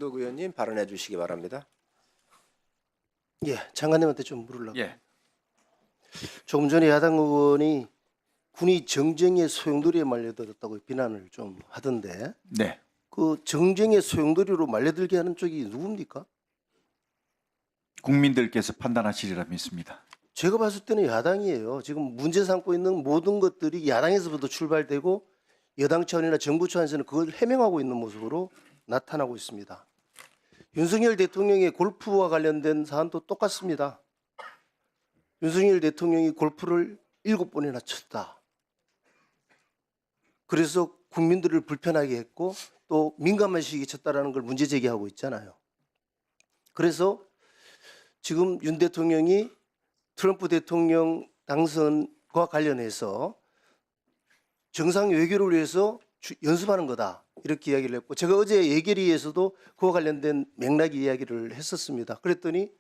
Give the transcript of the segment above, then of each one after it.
노 의원님 발언해 주시기 바랍니다. 예, 장관님한테 좀 물으려고. 예. 조금 전에 야당 의원이 군이 정쟁의 소용돌이에 말려들었다고 비난을 좀 하던데 네. 그 정쟁의 소용돌이로 말려들게 하는 쪽이 누굽니까? 국민들께서 판단하시리라 믿습니다. 제가 봤을 때는 야당이에요. 지금 문제 삼고 있는 모든 것들이 야당에서부터 출발되고 여당 차원이나 정부 차원에서는 그걸 해명하고 있는 모습으로 나타나고 있습니다. 윤석열 대통령의 골프와 관련된 사안도 똑같습니다. 윤석열 대통령이 골프를 7번이나 쳤다. 그래서 국민들을 불편하게 했고 또 민감한 시기에 쳤다라는 걸 문제 제기하고 있잖아요. 그래서 지금 윤 대통령이 트럼프 대통령 당선과 관련해서 정상 외교를 위해서 연습하는 거다 이렇게 이야기를 했고, 제가 어제 예결위에서도 그와 관련된 맥락 이야기를 했었습니다. 그랬더니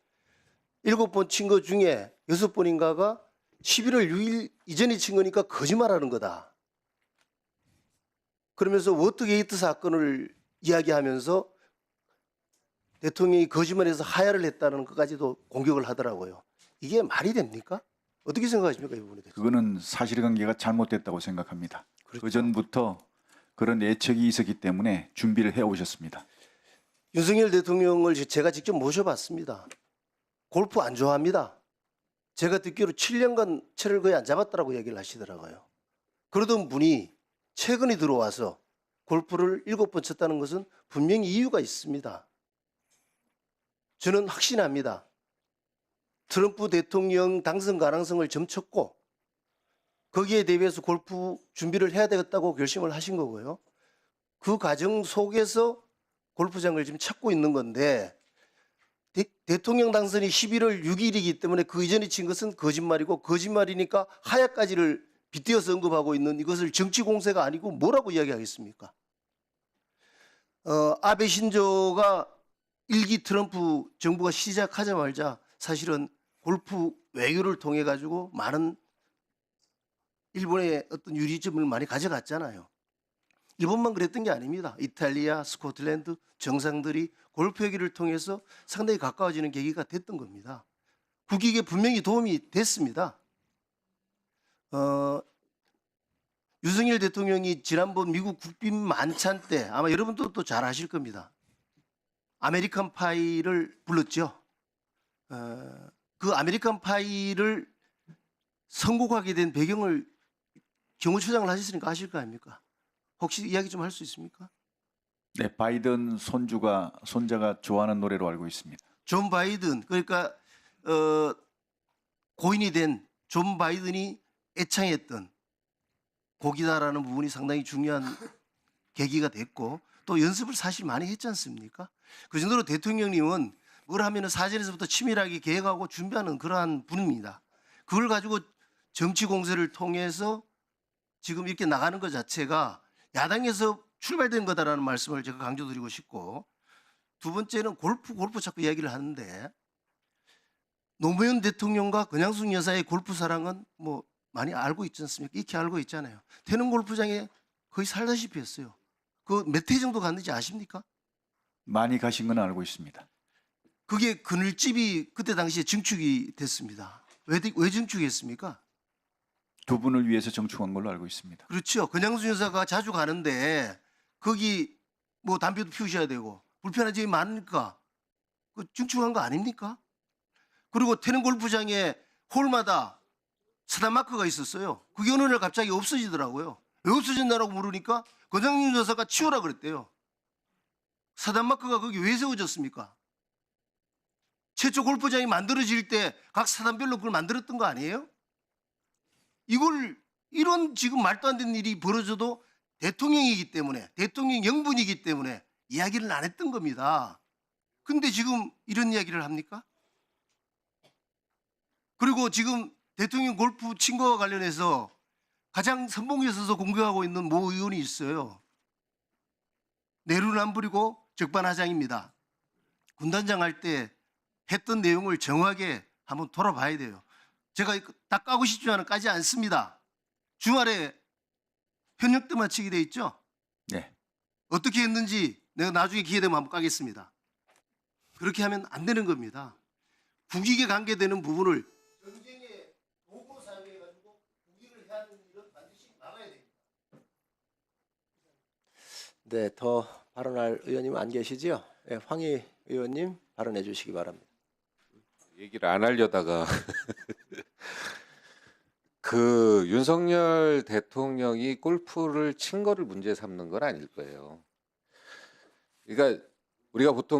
7번 친 거 중에 6번인가가 11월 6일 이전에 친 거니까 거짓말하는 거다. 그러면서 워터게이트 사건을 이야기하면서 대통령이 거짓말해서 하야를 했다는 것까지도 공격을 하더라고요. 이게 말이 됩니까? 어떻게 생각하십니까, 이 부분에 대해서? 그거는 사실관계가 잘못됐다고 생각합니다. 그렇죠. 그전부터 그런 예측이 있었기 때문에 준비를 해오셨습니다. 윤석열 대통령을 제가 직접 모셔봤습니다. 골프 안 좋아합니다. 제가 듣기로 7년간 채를 거의 안 잡았다라고 얘기를 하시더라고요. 그러던 분이 최근에 들어와서 골프를 7번 쳤다는 것은 분명히 이유가 있습니다. 저는 확신합니다. 트럼프 대통령 당선 가능성을 점쳤고 거기에 대비해서 골프 준비를 해야 되겠다고 결심을 하신 거고요. 그 과정 속에서 골프장을 지금 찾고 있는 건데 대통령 당선이 11월 6일이기 때문에 그 이전에 친 것은 거짓말이고 거짓말이니까 하야까지를 빗대어서 언급하고 있는 이것을 정치 공세가 아니고 뭐라고 이야기하겠습니까? 아베 신조가 1기 트럼프 정부가 시작하자마자 사실은 골프 외교를 통해 가지고 많은 일본의 어떤 유리점을 많이 가져갔잖아요. 일본만 그랬던 게 아닙니다. 이탈리아, 스코틀랜드 정상들이 골프 얘기를 통해서 상당히 가까워지는 계기가 됐던 겁니다. 국익에 분명히 도움이 됐습니다. 윤석열 대통령이 지난번 미국 국빈 만찬 때 아마 여러분도 또 잘 아실 겁니다. 아메리칸 파이를 불렀죠. 그 아메리칸 파이를 선곡하게 된 배경을 경호처장을 하셨으니까 아실 거 아닙니까? 혹시 이야기 좀 할 수 있습니까? 네, 바이든 손자가 좋아하는 노래로 알고 있습니다. 존 바이든, 그러니까 고인이 된 존 바이든이 애창했던 곡이다라는 부분이 상당히 중요한 계기가 됐고 또 연습을 사실 많이 했지 않습니까? 그 정도로 대통령님은 뭘 하면 사전에서부터 치밀하게 계획하고 준비하는 그러한 분입니다. 그걸 가지고 정치 공세를 통해서 지금 이렇게 나가는 것 자체가 야당에서 출발된 거다라는 말씀을 제가 강조드리고 싶고, 두 번째는 골프 자꾸 이야기를 하는데 노무현 대통령과 권양숙 여사의 골프 사랑은 뭐 많이 알고 있지 않습니까? 익히 알고 있잖아요. 태릉 골프장에 거의 살다시피 했어요. 그 몇 회 정도 갔는지 아십니까? 많이 가신 건 알고 있습니다. 그게 그늘집이 그때 당시에 증축이 됐습니다. 왜 증축했습니까? 두 분을 위해서 정축한 걸로 알고 있습니다. 그렇죠. 권양숙 여사가 자주 가는데 거기 뭐 담배도 피우셔야 되고 불편한 점이 많으니까 그 증축한 거 아닙니까? 그리고 태릉 골프장에 홀마다 사단 마크가 있었어요. 그게 어느 날 갑자기 없어지더라고요. 왜 없어졌나라고 물으니까 권양숙 여사가 치우라 그랬대요. 사단 마크가 거기 왜 세워졌습니까? 최초 골프장이 만들어질 때 각 사단별로 그걸 만들었던 거 아니에요? 이런 지금 말도 안 되는 일이 벌어져도 대통령이기 때문에, 대통령 영분이기 때문에 이야기를 안 했던 겁니다. 근데 지금 이런 이야기를 합니까? 그리고 지금 대통령 골프 친 거와 관련해서 가장 선봉에 서서 공격하고 있는 모 의원이 있어요. 내로는 안 부리고 적반하장입니다. 군단장 할 때 했던 내용을 정확하게 한번 돌아봐야 돼요. 제가 다 까고 싶지만 까지 않습니다. 주말에 현역 때 마치게 돼 있죠. 네. 어떻게 했는지 내가 나중에 기회 되면 한번 까겠습니다. 그렇게 하면 안 되는 겁니다. 국익에 관계되는 부분을 전쟁의 도구 사용해가지고 국익을 해하는 일은 반드시 막아야 됩니다. 네, 더 발언할 의원님 안 계시죠? 네, 황희 의원님 발언해 주시기 바랍니다. 얘기를 안 하려다가 그 윤석열 대통령이 골프를 친 거를 문제 삼는 건 아닐 거예요. 그러니까 우리가 보통